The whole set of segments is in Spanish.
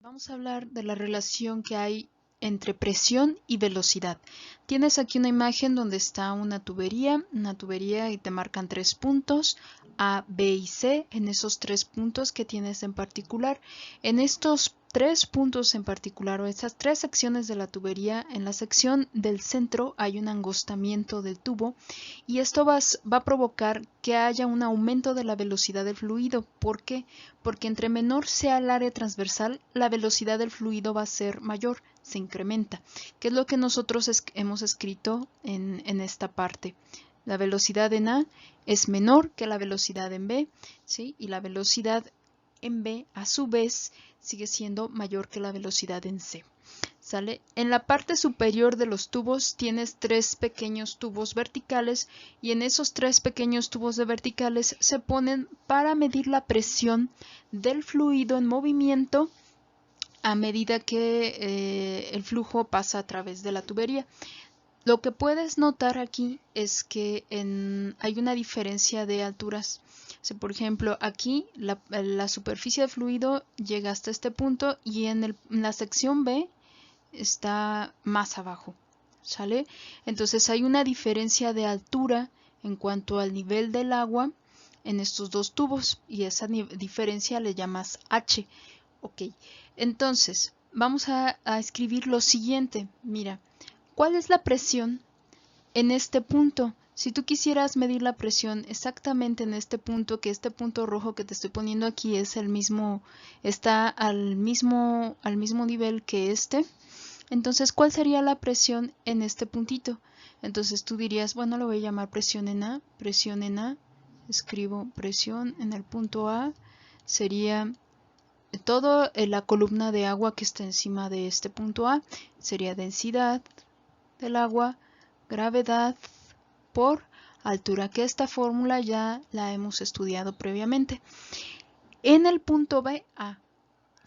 Vamos a hablar de la relación que hay entre presión y velocidad. Tienes aquí una imagen donde está una tubería y te marcan 3 puntos, A, B y C, en esos 3 puntos que tienes en particular. En estos 3 puntos en particular, o estas 3 secciones de la tubería, en la sección del centro hay un angostamiento del tubo y esto va a provocar que haya un aumento de la velocidad del fluido. ¿Por qué? Porque entre menor sea el área transversal, la velocidad del fluido va a ser mayor, se incrementa, que es lo que nosotros hemos escrito en esta parte. La velocidad en A es menor que la velocidad en B, ¿sí? Y la velocidad en B, a su vez, sigue siendo mayor que la velocidad en C. ¿Sale? En la parte superior de los tubos tienes 3 pequeños tubos verticales y en esos 3 pequeños tubos de verticales se ponen para medir la presión del fluido en movimiento a medida que el flujo pasa a través de la tubería. Lo que puedes notar aquí es que hay una diferencia de alturas. Por ejemplo, aquí la superficie de fluido llega hasta este punto y en la sección B está más abajo, ¿sale? Entonces hay una diferencia de altura en cuanto al nivel del agua en estos dos tubos y esa diferencia le llamas H. Ok, entonces vamos a escribir lo siguiente. Mira, ¿cuál es la presión en este punto? Si tú quisieras medir la presión exactamente en este punto, que este punto rojo que te estoy poniendo aquí es el mismo, está al mismo nivel que este, entonces, ¿cuál sería la presión en este puntito? Entonces tú dirías, bueno, lo voy a llamar presión en A, escribo presión en el punto A, sería toda la columna de agua que está encima de este punto A, sería densidad del agua, gravedad por altura, que esta fórmula ya la hemos estudiado previamente. En el punto B,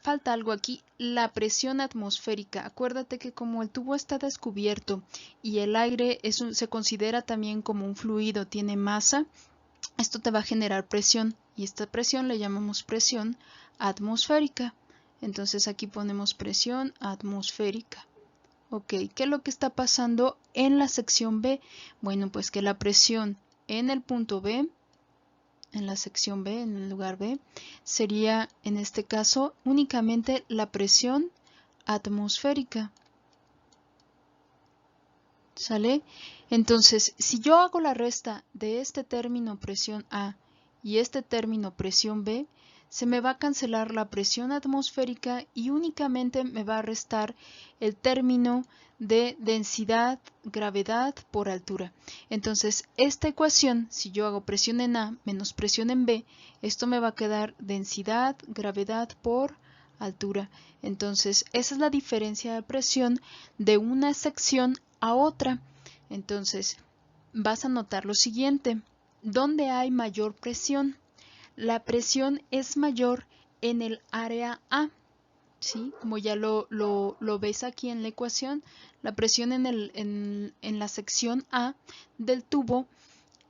falta algo aquí, la presión atmosférica. Acuérdate que como el tubo está descubierto y el aire se considera también como un fluido, tiene masa, esto te va a generar presión y esta presión le llamamos presión atmosférica. Entonces aquí ponemos presión atmosférica. Ok, ¿qué es lo que está pasando en la sección B? Bueno, pues que la presión en el punto B, en la sección B, en el lugar B, sería en este caso únicamente la presión atmosférica. ¿Sale? Entonces, si yo hago la resta de este término presión A y este término presión B, se me va a cancelar la presión atmosférica y únicamente me va a restar el término de densidad, gravedad por altura. Entonces, esta ecuación, si yo hago presión en A menos presión en B, esto me va a quedar densidad, gravedad por altura. Entonces, esa es la diferencia de presión de una sección a otra. Entonces, vas a notar lo siguiente. ¿Dónde hay mayor presión? La presión es mayor en el área A, ¿sí? Como ya lo ves aquí en la ecuación, la presión en la sección A del tubo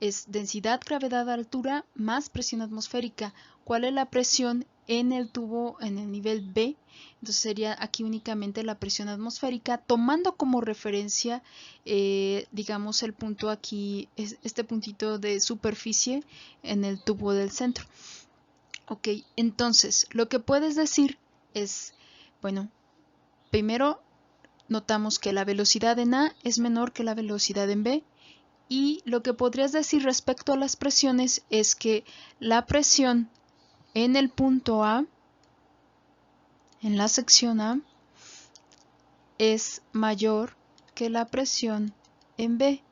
es densidad, gravedad, altura más presión atmosférica. ¿Cuál es la presión en el tubo en el nivel B? Entonces sería aquí únicamente la presión atmosférica, tomando como referencia, digamos, el punto aquí, este puntito de superficie en el tubo del centro. Ok, entonces lo que puedes decir es, bueno, primero notamos que la velocidad en A es menor que la velocidad en B. Y lo que podrías decir respecto a las presiones es que la presión en el punto A, en la sección A, es mayor que la presión en B.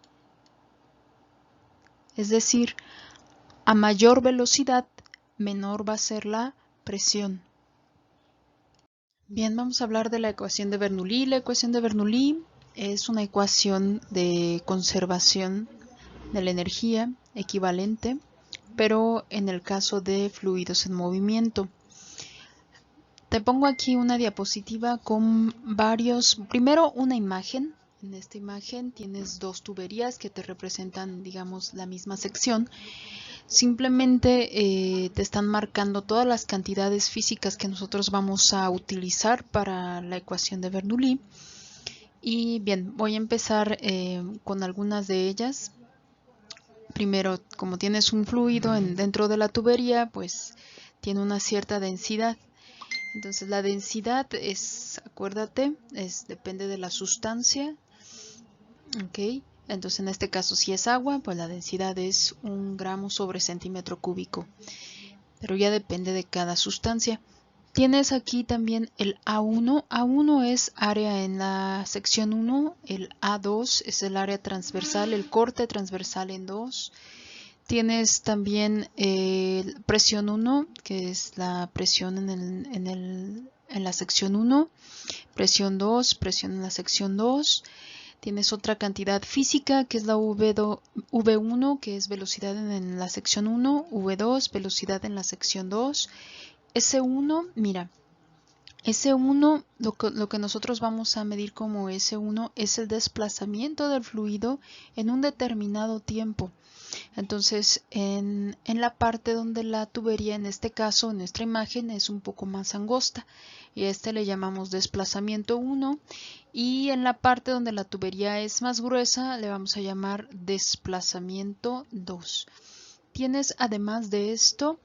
Es decir, a mayor velocidad, menor va a ser la presión. Bien, vamos a hablar de la ecuación de Bernoulli. La ecuación de Bernoulli es una ecuación de conservación de la energía equivalente, pero en el caso de fluidos en movimiento. Te pongo aquí una diapositiva con primero una imagen. En esta imagen tienes dos tuberías que te representan, digamos, la misma sección. simplemente te están marcando todas las cantidades físicas que nosotros vamos a utilizar para la ecuación de Bernoulli. Y bien, voy a empezar con algunas de ellas. Primero, como tienes un fluido dentro de la tubería, pues tiene una cierta densidad. Entonces la densidad es, acuérdate, depende de la sustancia. Ok, entonces en este caso si es agua, pues la densidad es 1 gramo sobre centímetro cúbico. Pero ya depende de cada sustancia. Tienes aquí también el A1. A1 es área en la sección 1. El A2 es el área transversal, el corte transversal en 2. Tienes también presión 1, que es la presión en la sección 1. Presión 2, presión en la sección 2. Tienes otra cantidad física, que es la V1, que es velocidad en la sección 1. V2, velocidad en la sección 2. S1, mira, S1, lo que nosotros vamos a medir como S1 es el desplazamiento del fluido en un determinado tiempo. Entonces, en la parte donde la tubería, en este caso, en nuestra imagen, es un poco más angosta, y a este le llamamos desplazamiento 1, y en la parte donde la tubería es más gruesa, le vamos a llamar desplazamiento 2. Tienes, además de esto,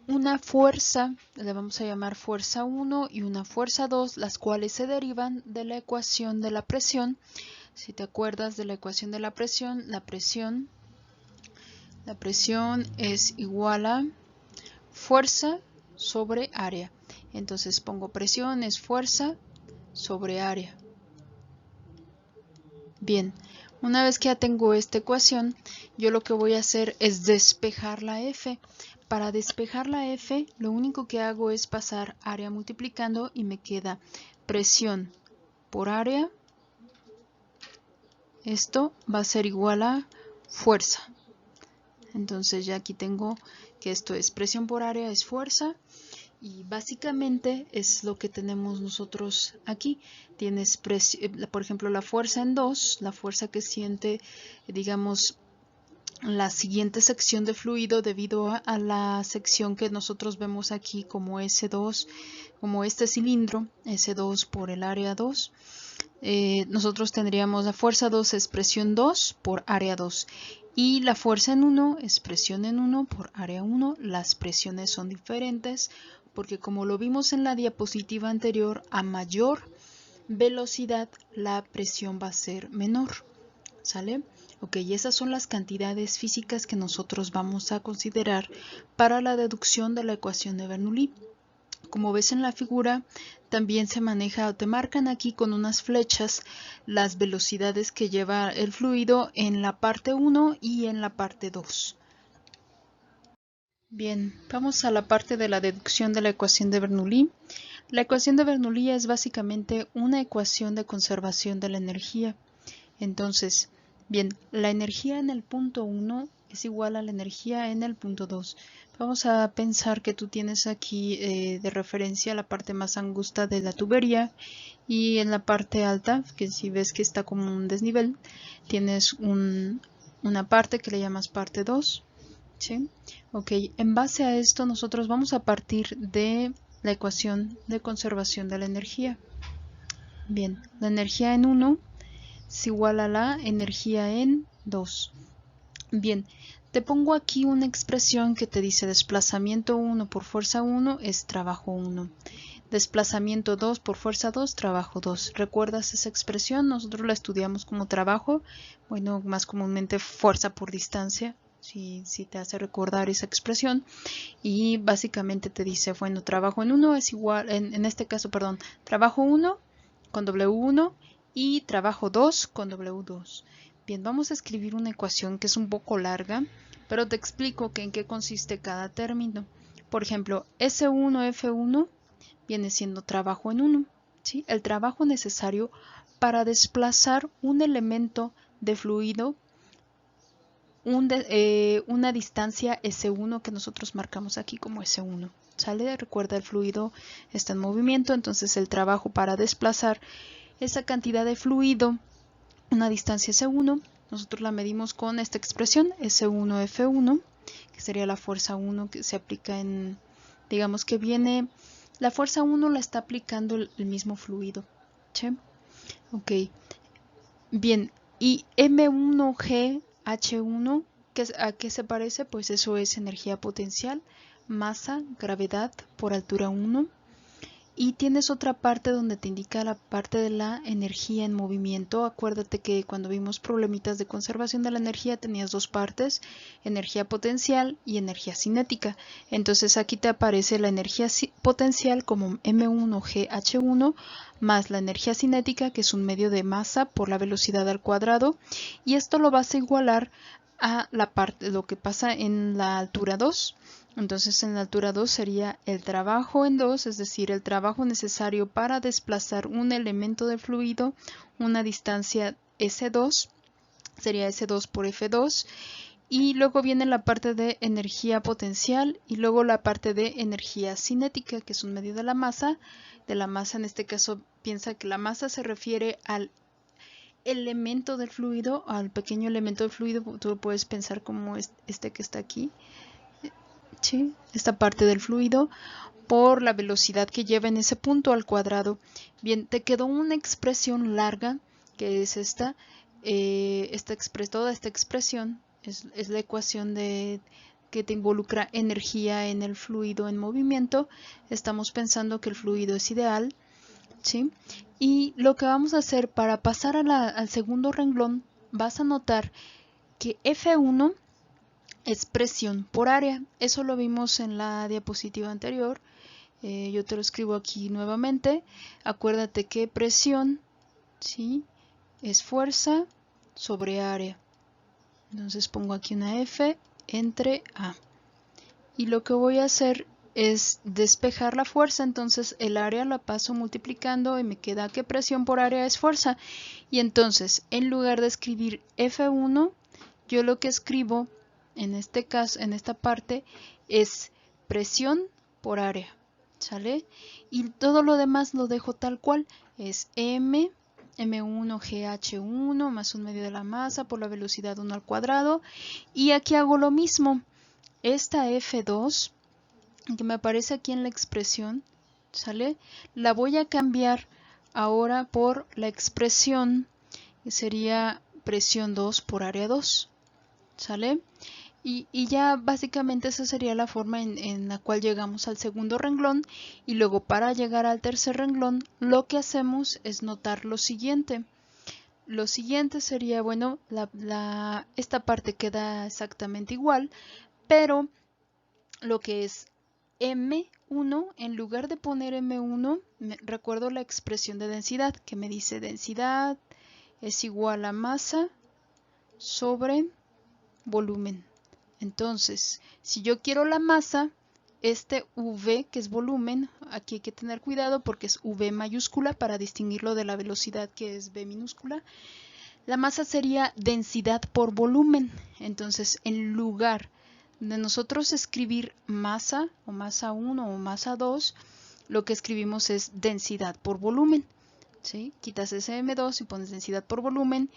una fuerza, le vamos a llamar fuerza 1 y una fuerza 2, las cuales se derivan de la ecuación de la presión. Si te acuerdas de la ecuación de la presión es igual a fuerza sobre área. Entonces pongo presión es fuerza sobre área. Bien, una vez que ya tengo esta ecuación, yo lo que voy a hacer es despejar la F. Para despejar la F, lo único que hago es pasar área multiplicando y me queda presión por área. Esto va a ser igual a fuerza. Entonces ya aquí tengo que esto es presión por área, es fuerza. Y básicamente es lo que tenemos nosotros aquí. Tienes, por ejemplo, la fuerza en 2, la fuerza que siente, digamos, la siguiente sección de fluido debido a la sección que nosotros vemos aquí como S2, como este cilindro, S2 por el área 2. Nosotros tendríamos la fuerza 2 es presión 2 por área 2. Y la fuerza en 1 es presión en 1 por área 1. Las presiones son diferentes porque, como lo vimos en la diapositiva anterior, a mayor velocidad la presión va a ser menor. ¿Sale? Ok, y esas son las cantidades físicas que nosotros vamos a considerar para la deducción de la ecuación de Bernoulli. Como ves en la figura, también se maneja, te marcan aquí con unas flechas las velocidades que lleva el fluido en la parte 1 y en la parte 2. Bien, vamos a la parte de la deducción de la ecuación de Bernoulli. La ecuación de Bernoulli es básicamente una ecuación de conservación de la energía. Entonces, bien, la energía en el punto 1 es igual a la energía en el punto 2. Vamos a pensar que tú tienes aquí de referencia la parte más angosta de la tubería, y en la parte alta, que si ves que está como un desnivel, tienes una parte que le llamas parte 2. ¿Sí? Ok, en base a esto nosotros vamos a partir de la ecuación de conservación de la energía. Bien, la energía en 1 es igual a la energía en 2. Bien, te pongo aquí una expresión que te dice desplazamiento 1 por fuerza 1 es trabajo 1. Desplazamiento 2 por fuerza 2, trabajo 2. ¿Recuerdas esa expresión? Nosotros la estudiamos como trabajo, bueno, más comúnmente fuerza por distancia, si te hace recordar esa expresión. Y básicamente te dice, bueno, trabajo en 1 es igual, en este caso, perdón, trabajo 1 con W1 y trabajo 2 con W2. Bien, vamos a escribir una ecuación que es un poco larga, pero te explico en qué consiste cada término. Por ejemplo, S1F1 viene siendo trabajo en 1, ¿sí? El trabajo necesario para desplazar un elemento de fluido una distancia S1 que nosotros marcamos aquí como S1. ¿Sale? Recuerda, el fluido está en movimiento, entonces el trabajo para desplazar esa cantidad de fluido, una distancia S1, nosotros la medimos con esta expresión, S1F1. que sería la fuerza 1 que se aplica en, digamos que viene, la fuerza 1 la está aplicando el mismo fluido. ¿Sí? Ok, bien, y M1GH1, ¿a qué se parece? Pues eso es energía potencial, masa, gravedad por altura 1. Y tienes otra parte donde te indica la parte de la energía en movimiento. Acuérdate que cuando vimos problemitas de conservación de la energía tenías dos partes, energía potencial y energía cinética. Entonces aquí te aparece la energía potencial como M1GH1 más la energía cinética, que es un medio de masa por la velocidad al cuadrado, y esto lo vas a igualar a la parte, lo que pasa en la altura 2. Entonces en la altura 2 sería el trabajo en 2, es decir, el trabajo necesario para desplazar un elemento de fluido una distancia S2, sería S2 por F2, y luego viene la parte de energía potencial y luego la parte de energía cinética, que es un medio de la masa. De la masa, en este caso, piensa que la masa se refiere al elemento del fluido, al pequeño elemento del fluido. Tú lo puedes pensar como este que está aquí. ¿Sí? Esta parte del fluido por la velocidad que lleva en ese punto al cuadrado. Bien, te quedó una expresión larga que es esta, toda esta expresión es la ecuación que te involucra energía en el fluido en movimiento. Estamos pensando que el fluido es ideal, ¿sí? Y lo que vamos a hacer para pasar al segundo renglón, vas a notar que F1 es presión por área. Eso lo vimos en la diapositiva anterior. Yo te lo escribo aquí nuevamente. Acuérdate que presión, ¿sí?, es fuerza sobre área. Entonces pongo aquí una F entre A. Y lo que voy a hacer es despejar la fuerza. Entonces el área la paso multiplicando y me queda que presión por área es fuerza. Y entonces, en lugar de escribir F1, yo lo que escribo en este caso, en esta parte, es presión por área, ¿sale? Y todo lo demás lo dejo tal cual, es M1GH1 más un medio de la masa por la velocidad 1 al cuadrado. Y aquí hago lo mismo, esta F2, que me aparece aquí en la expresión, ¿sale? La voy a cambiar ahora por la expresión, que sería presión 2 por área 2, ¿sale? Y ya básicamente esa sería la forma en la cual llegamos al segundo renglón. Y luego para llegar al tercer renglón lo que hacemos es notar lo siguiente. Lo siguiente sería, bueno, esta parte queda exactamente igual, pero lo que es M1, en lugar de poner M1, recuerdo la expresión de densidad que me dice densidad es igual a masa sobre volumen. Entonces, si yo quiero la masa, este V, que es volumen, aquí hay que tener cuidado porque es V mayúscula para distinguirlo de la velocidad, que es V minúscula. La masa sería densidad por volumen. Entonces, en lugar de nosotros escribir masa o masa 1 o masa 2, lo que escribimos es densidad por volumen, ¿sí? Quitas ese M2 y pones densidad por volumen,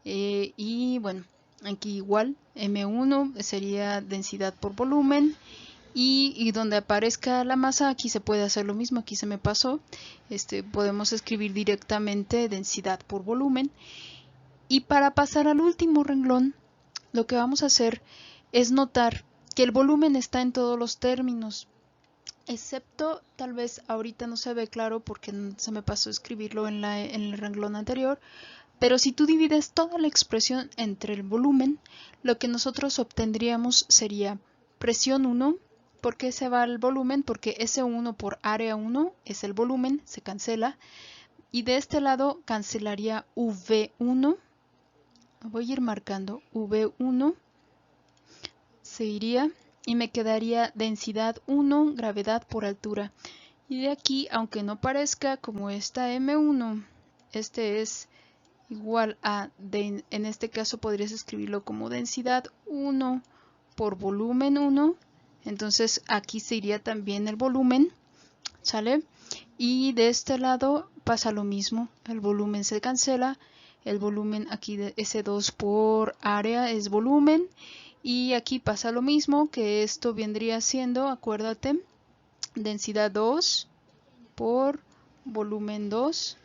y bueno, aquí igual M1 sería densidad por volumen, y donde aparezca la masa aquí se puede hacer lo mismo. Aquí se me pasó, podemos escribir directamente densidad por volumen. Y para pasar al último renglón, lo que vamos a hacer es notar que el volumen está en todos los términos, excepto tal vez ahorita no se ve claro porque se me pasó escribirlo en el renglón anterior. Pero si tú divides toda la expresión entre el volumen, lo que nosotros obtendríamos sería presión 1. ¿Por qué se va el volumen? Porque S1 por área 1 es el volumen, se cancela. Y de este lado cancelaría V1. Voy a ir marcando V1. Se iría y me quedaría densidad 1, gravedad por altura. Y de aquí, aunque no parezca, como esta M1, este es igual a, en este caso podrías escribirlo como densidad 1 por volumen 1. Entonces aquí se iría también el volumen, ¿sale? Y de este lado pasa lo mismo, el volumen se cancela, el volumen aquí de S2 por área es volumen, Y aquí pasa lo mismo, que esto vendría siendo, acuérdate, densidad 2 por volumen 2.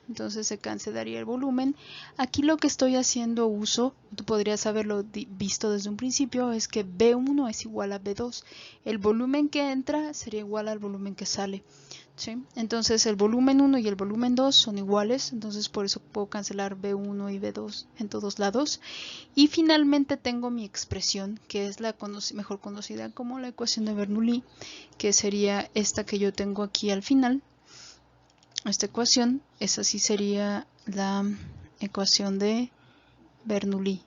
Entonces se cancelaría el volumen. Aquí lo que estoy haciendo uso, tú podrías haberlo visto desde un principio, es que B1 es igual a B2. El volumen que entra sería igual al volumen que sale. ¿Sí? Entonces el volumen 1 y el volumen 2 son iguales, entonces por eso puedo cancelar B1 y B2 en todos lados. Y finalmente tengo mi expresión, que es la mejor conocida como la ecuación de Bernoulli, que sería esta que yo tengo aquí al final. Esta ecuación, esa sí sería la ecuación de Bernoulli,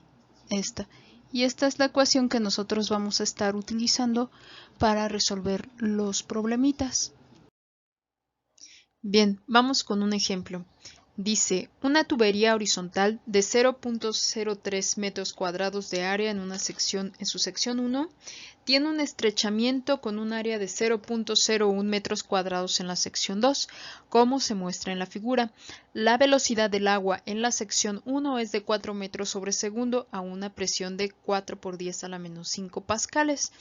esta. Y esta es la ecuación que nosotros vamos a estar utilizando para resolver los problemitas. Bien, vamos con un ejemplo. Dice, una tubería horizontal de 0.03 metros cuadrados de área en su sección 1 tiene un estrechamiento con un área de 0.01 metros cuadrados en la sección 2, como se muestra en la figura. La velocidad del agua en la sección 1 es de 4 metros sobre segundo a una presión de 4 por 10 a la menos 5 pascales.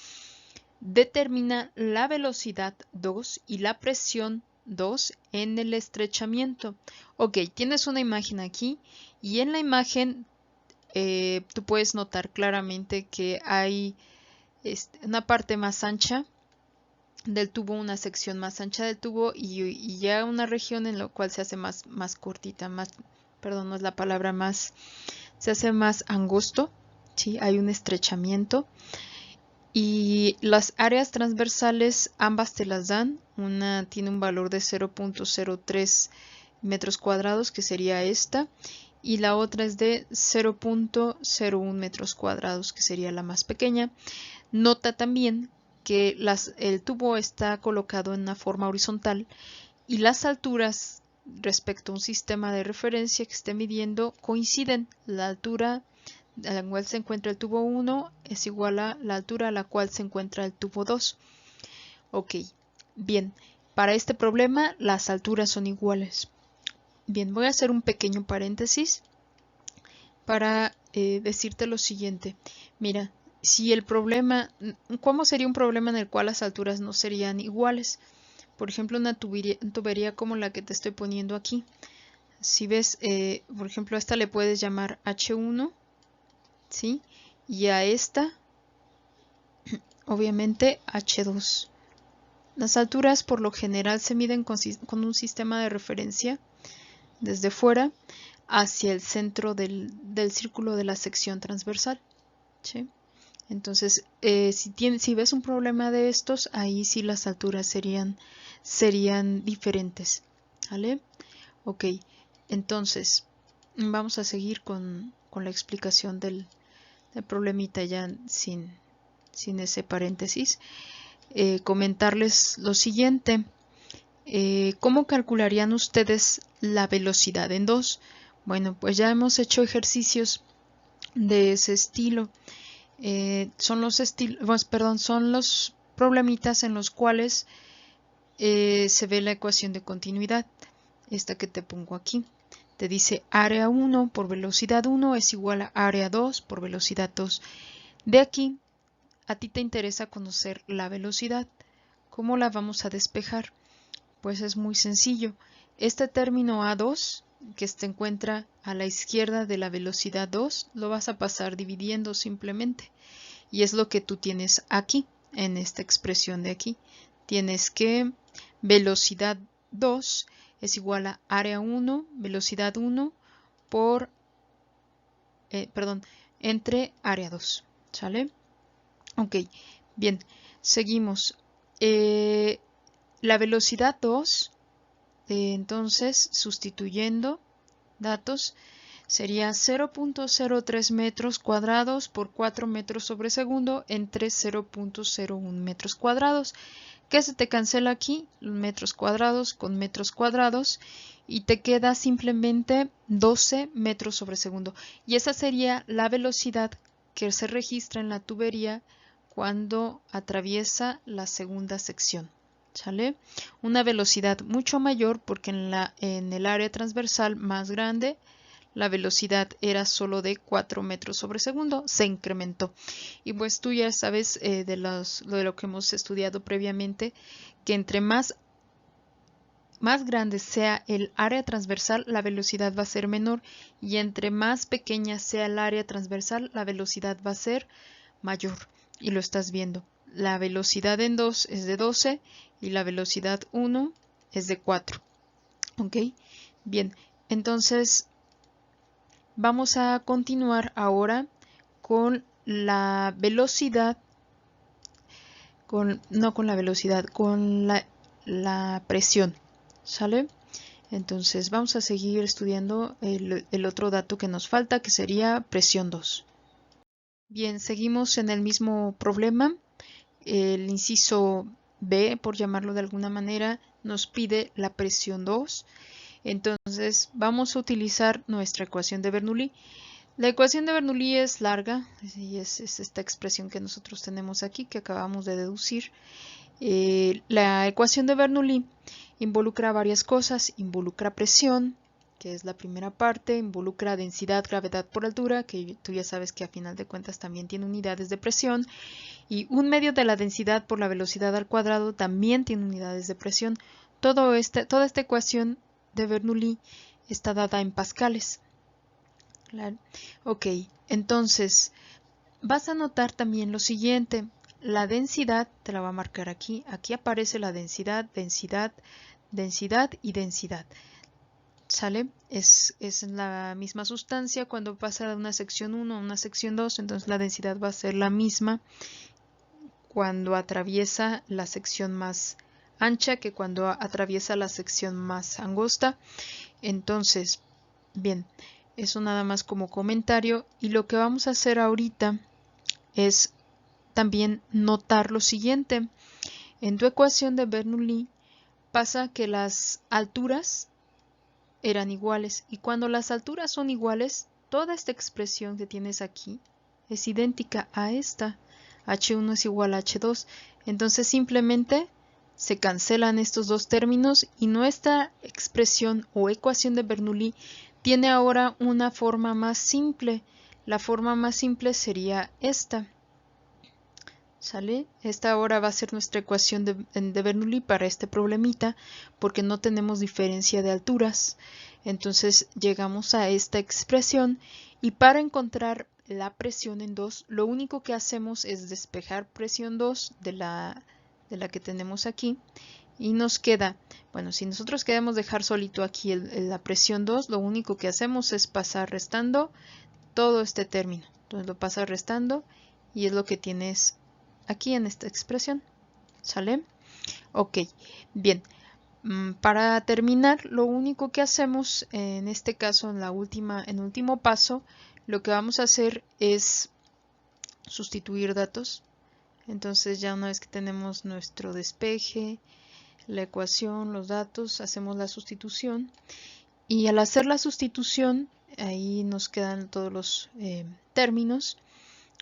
Determina la velocidad 2 y la presión 2 en el estrechamiento. Ok, tienes una imagen aquí y en la imagen tú puedes notar claramente que hay una parte más ancha del tubo, una sección más ancha del tubo y ya una región en la cual se hace más cortita, perdón, no es la palabra se hace más angosto, ¿sí? Hay un estrechamiento. Y las áreas transversales ambas te las dan. Una tiene un valor de 0.03 metros cuadrados, que sería esta, y la otra es de 0.01 metros cuadrados, que sería la más pequeña. Nota también que el tubo está colocado en una forma horizontal y las alturas respecto a un sistema de referencia que esté midiendo coinciden. La altura a la cual se encuentra el tubo 1 es igual a la altura a la cual se encuentra el tubo 2. Ok, bien, para este problema las alturas son iguales. Bien, voy a hacer un pequeño paréntesis para decirte lo siguiente. Mira, si el problema, ¿cómo sería un problema en el cual las alturas no serían iguales? Por ejemplo, una tubería como la que te estoy poniendo aquí. Si ves, por ejemplo, a esta le puedes llamar H1, ¿sí? Y a esta, obviamente, H2. Las alturas por lo general se miden con un sistema de referencia desde fuera hacia el centro del círculo de la sección transversal, ¿sí? Entonces, si ves un problema de estos, ahí sí las alturas serían diferentes, ¿vale? Ok, entonces vamos a seguir con la explicación del problemita ya sin ese paréntesis. Comentarles lo siguiente. ¿Cómo calcularían ustedes la velocidad en 2? Bueno, pues ya hemos hecho ejercicios de ese estilo. Son los problemitas en los cuales se ve la ecuación de continuidad, esta que te pongo aquí. Te dice área 1 por velocidad 1 es igual a área 2 por velocidad 2. De aquí, a ti te interesa conocer la velocidad. ¿Cómo la vamos a despejar? Pues es muy sencillo. Este término A2, que se encuentra a la izquierda de la velocidad 2, lo vas a pasar dividiendo simplemente. Y es lo que tú tienes aquí, en esta expresión de aquí. Tienes que velocidad 2 es igual a área 1, velocidad 1 por, entre área 2. ¿Sale? Ok, bien, seguimos. La velocidad 2, entonces, sustituyendo datos, sería 0.03 metros cuadrados por 4 metros sobre segundo entre 0.01 metros cuadrados. ¿Qué se te cancela aquí? Metros cuadrados con metros cuadrados y te queda simplemente 12 metros sobre segundo. Y esa sería la velocidad que se registra en la tubería cuando atraviesa la segunda sección. ¿Sale? Una velocidad mucho mayor porque en el área transversal más grande la velocidad era solo de 4 metros sobre segundo, se incrementó. Y pues tú ya sabes de lo que hemos estudiado previamente, que entre más grande sea el área transversal, la velocidad va a ser menor, y entre más pequeña sea el área transversal, la velocidad va a ser mayor. Y lo estás viendo. La velocidad en 2 es de 12 y la velocidad 1 es de 4. ¿Ok? Bien, entonces vamos a continuar ahora con la velocidad, no con la velocidad, con la presión. ¿Sale? Entonces vamos a seguir estudiando el otro dato que nos falta, que sería presión 2. Bien, seguimos en el mismo problema. El inciso B, por llamarlo de alguna manera, nos pide la presión 2. Entonces vamos a utilizar nuestra ecuación de Bernoulli. La ecuación de Bernoulli es larga, y es esta expresión que nosotros tenemos aquí, que acabamos de deducir. La ecuación de Bernoulli involucra varias cosas. Involucra presión, que es la primera parte, involucra densidad, gravedad por altura, que tú ya sabes que a final de cuentas también tiene unidades de presión, y un medio de la densidad por la velocidad al cuadrado también tiene unidades de presión. Toda esta ecuación de Bernoulli está dada en pascales. Claro. Ok, entonces vas a notar también lo siguiente. La densidad, te la voy a marcar aquí. Aquí aparece la densidad, densidad, densidad y densidad. ¿Sale? Es la misma sustancia cuando pasa de una sección 1 a una sección 2, entonces la densidad va a ser la misma cuando atraviesa la sección más ancha que cuando atraviesa la sección más angosta. Entonces, bien, eso nada más como comentario, y lo que vamos a hacer ahorita es también notar lo siguiente. En tu ecuación de Bernoulli pasa que las alturas eran iguales, y cuando las alturas son iguales, toda esta expresión que tienes aquí es idéntica a esta. H1 es igual a H2. Entonces simplemente se cancelan estos dos términos y nuestra expresión o ecuación de Bernoulli tiene ahora una forma más simple. La forma más simple sería esta. ¿Sale? Esta ahora va a ser nuestra ecuación de Bernoulli para este problemita, porque no tenemos diferencia de alturas. Entonces llegamos a esta expresión, y para encontrar la presión en 2, lo único que hacemos es despejar presión 2 de la que tenemos aquí, y nos queda, bueno, si nosotros queremos dejar solito aquí la presión 2, lo único que hacemos es pasar restando todo este término. Entonces lo pasas restando y es lo que tienes aquí en esta expresión. ¿Sale? Ok, bien. Para terminar, lo único que hacemos en este caso, en el último paso, lo que vamos a hacer es sustituir datos. Entonces ya una vez que tenemos nuestro despeje, la ecuación, los datos, hacemos la sustitución, y al hacer la sustitución ahí nos quedan todos los términos.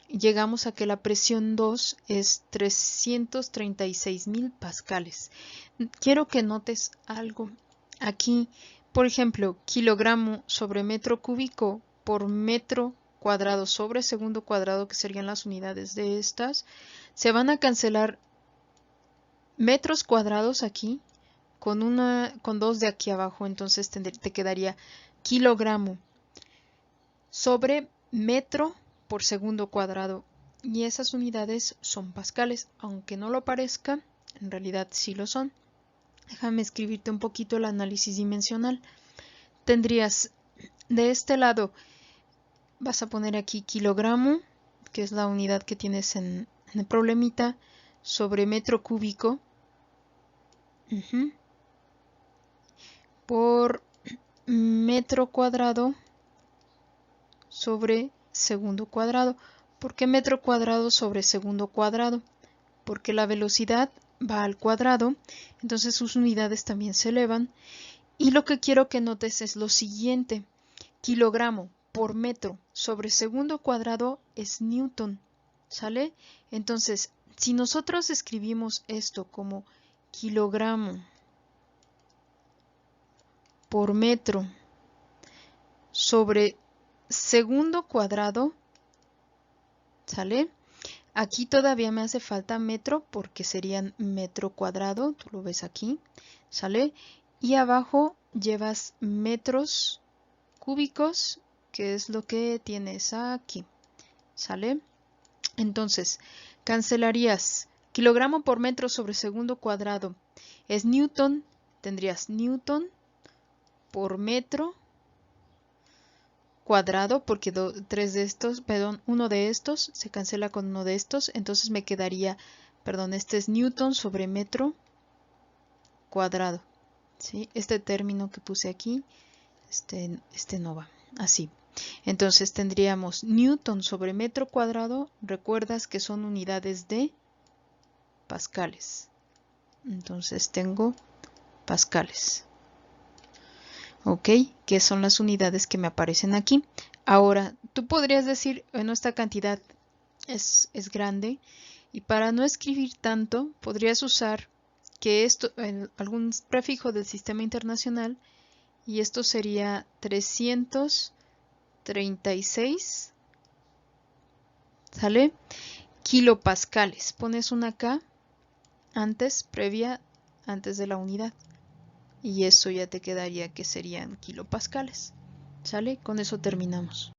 Llegamos a que la presión 2 es 336.000 pascales. Quiero que notes algo. Aquí, por ejemplo, kilogramo sobre metro cúbico por metro cuadrado sobre segundo cuadrado, que serían las unidades de estas, se van a cancelar metros cuadrados aquí con dos de aquí abajo. Entonces te quedaría kilogramo sobre metro por segundo cuadrado, y esas unidades son pascales, aunque no lo parezca, en realidad sí lo son. Déjame escribirte un poquito el análisis dimensional. Tendrías de este lado, vas a poner aquí kilogramo, que es la unidad que tienes en el problemita, sobre metro cúbico por metro cuadrado sobre segundo cuadrado. ¿Por qué metro cuadrado sobre segundo cuadrado? Porque la velocidad va al cuadrado, entonces sus unidades también se elevan. Y lo que quiero que notes es lo siguiente: kilogramo por metro sobre segundo cuadrado es newton. ¿Sale? Entonces, si nosotros escribimos esto como kilogramo por metro sobre segundo cuadrado, ¿sale? Aquí todavía me hace falta metro porque serían metro cuadrado, tú lo ves aquí, ¿sale? Y abajo llevas metros cúbicos, que es lo que tienes aquí, ¿sale? Entonces, cancelarías kilogramo por metro sobre segundo cuadrado. Es newton, tendrías newton por metro cuadrado, porque tres de estos, perdón, uno de estos se cancela con uno de estos, entonces me quedaría, perdón, este es newton sobre metro cuadrado, ¿sí? Este término que puse aquí, este no va, así. Entonces tendríamos newton sobre metro cuadrado, recuerdas que son unidades de pascales, entonces tengo pascales. ¿Ok? Que son las unidades que me aparecen aquí. Ahora, tú podrías decir, bueno, esta cantidad es grande y para no escribir tanto, podrías usar que esto, algún prefijo del sistema internacional y esto sería 336, ¿sale? Kilopascales. Pones una K antes, previa, antes de la unidad. Y eso ya te quedaría que serían kilopascales. ¿Sale? Con eso terminamos.